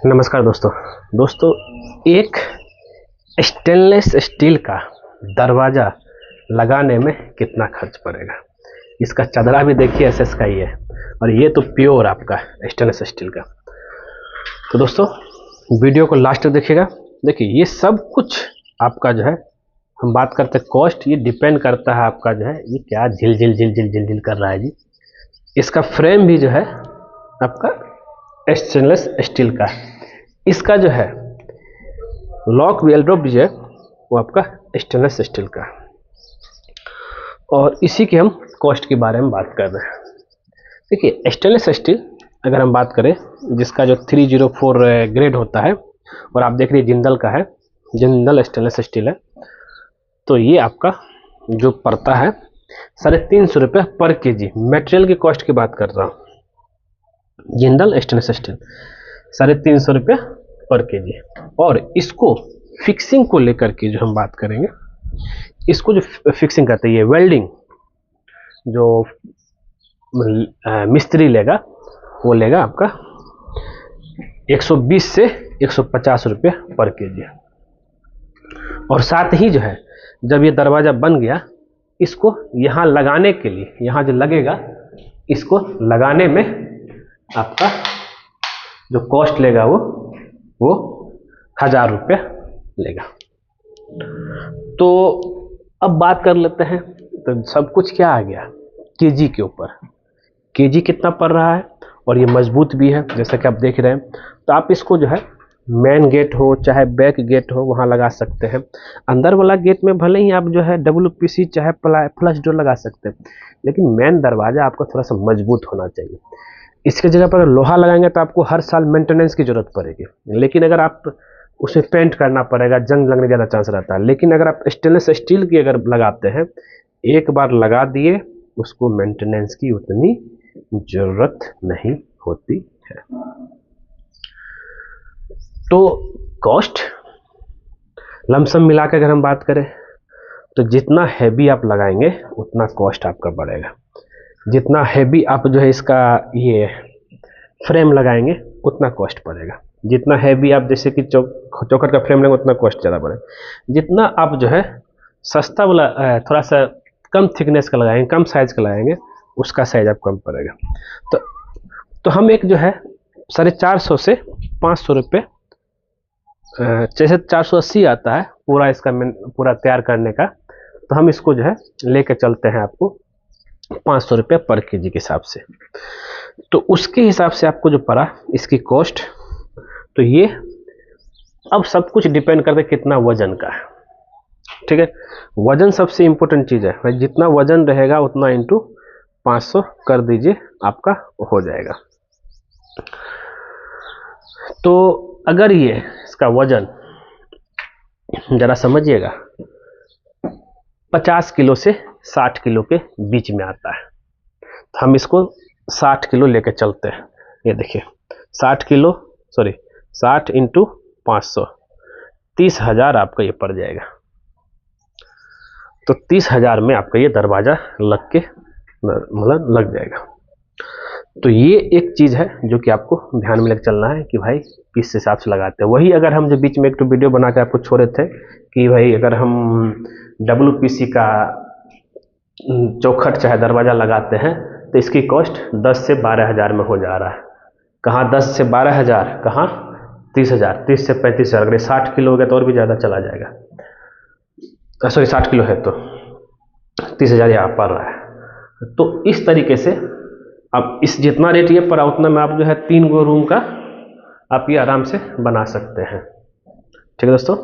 नमस्कार दोस्तों, एक स्टेनलेस स्टील का दरवाज़ा लगाने में कितना खर्च पड़ेगा। इसका चदरा भी देखिए एसएस का ही है और ये तो प्योर आपका स्टेनलेस स्टील का। तो दोस्तों वीडियो को लास्ट तक देखिएगा। देखिए ये सब कुछ आपका जो है, हम बात करते हैं कॉस्ट, ये डिपेंड करता है आपका जो है ये क्या झिल झिल कर रहा है जी। इसका फ्रेम भी जो है आपका स्टेनलेस स्टील का, इसका जो है लॉक व्हील ड्रॉप भी है वो आपका स्टेनलेस स्टील का, और इसी के हम कॉस्ट के बारे में बात कर रहे हैं। देखिए स्टेनलेस स्टील अगर हम बात करें, जिसका जो 304 ग्रेड होता है, और आप देख रहे जिंदल का है, जिंदल स्टेनलेस स्टील है, तो ये आपका जो पड़ता है 350 रुपये पर केजी। मटेरियल की कॉस्ट की बात कर रहा हूँ, जिंदल स्टेनलेस स्टील 350 रुपये पर केजी। और इसको फिक्सिंग को लेकर के जो हम बात करेंगे, इसको जो फिक्सिंग करते हैं, ये वेल्डिंग जो मिस्त्री लेगा वो लेगा आपका 120 से 150 रुपये पर केजी। और साथ ही जो है जब ये दरवाज़ा बन गया, इसको यहाँ लगाने के लिए, यहाँ जो लगेगा, इसको लगाने में आपका जो कॉस्ट लेगा वो 1000 रुपये लेगा। तो अब बात कर लेते हैं, तो सब कुछ क्या आ गया केजी के ऊपर। केजी कितना पड़ रहा है, और ये मजबूत भी है जैसा कि आप देख रहे हैं। तो आप इसको जो है मेन गेट हो चाहे बैक गेट हो वहाँ लगा सकते हैं। अंदर वाला गेट में भले ही आप जो है WPC चाहे फ्लश डोर लगा सकते हैं, लेकिन मेन दरवाज़ा आपको थोड़ा सा मजबूत होना चाहिए। इसके जगह पर लोहा लगाएंगे तो आपको हर साल मेंटेनेंस की ज़रूरत पड़ेगी, लेकिन अगर आप उसे पेंट करना पड़ेगा, जंग लगने ज़्यादा चांस रहता है। लेकिन अगर आप स्टेनलेस स्टील की अगर लगाते हैं, एक बार लगा दिए, उसको मेंटेनेंस की उतनी ज़रूरत नहीं होती है। तो कॉस्ट लमसम मिला के अगर हम बात करें, तो जितना हैवी आप लगाएंगे उतना कॉस्ट आपका बढ़ेगा। जितना हैवी आप जो है इसका ये फ्रेम लगाएंगे उतना कॉस्ट पड़ेगा। जितना हैवी आप जैसे कि चौखट का फ्रेम लेंगे उतना कॉस्ट ज़्यादा बढ़ेगा। जितना आप जो है सस्ता वाला थोड़ा सा कम थिकनेस का लगाएंगे, कम साइज़ का लगाएंगे, उसका साइज आप कम पड़ेगा। तो हम एक जो है 450 से 500 रुपये, जैसे 480 आता है पूरा इसका पूरा तैयार करने का, तो हम इसको जो है लेके चलते हैं आपको 500 रुपये पर केजी के हिसाब से। तो उसके हिसाब से आपको जो पड़ा इसकी कॉस्ट, तो ये अब सब कुछ डिपेंड करता है कितना वजन का है। ठीक है, वजन सबसे इम्पोर्टेंट चीज़ है भाई। जितना वजन रहेगा उतना इंटू 500 कर दीजिए, आपका हो जाएगा। तो अगर ये इसका वजन ज़रा समझिएगा 50 किलो से 60 किलो के बीच में आता है, तो हम इसको 60 किलो लेके चलते हैं। ये देखिए 60 इंटू 500, 30,000 आपका ये पड़ जाएगा। तो 30,000 में आपका ये दरवाज़ा लग के मतलब लग जाएगा। तो ये एक चीज़ है जो कि आपको ध्यान में लेकर चलना है कि भाई किस हिसाब से लगाते हैं। वही अगर हम जो बीच में एक वीडियो बना के आपको छोड़े थे कि भाई अगर हम WPC का चौखट चाहे दरवाज़ा लगाते हैं, तो इसकी कॉस्ट 10 से 12,000 में हो जा रहा है। कहाँ 10 से 12,000, कहाँ 30,000, 30 से 35,000। अगर 60 किलो हो गया तो और भी ज़्यादा चला जाएगा। 60 किलो है तो 30,000 यहाँ पड़ रहा है। तो इस तरीके से अब इस जितना रेट ये पड़ा उतना में आप जो है 3 गो रूम का आप ये आराम से बना सकते हैं। ठीक है दोस्तों।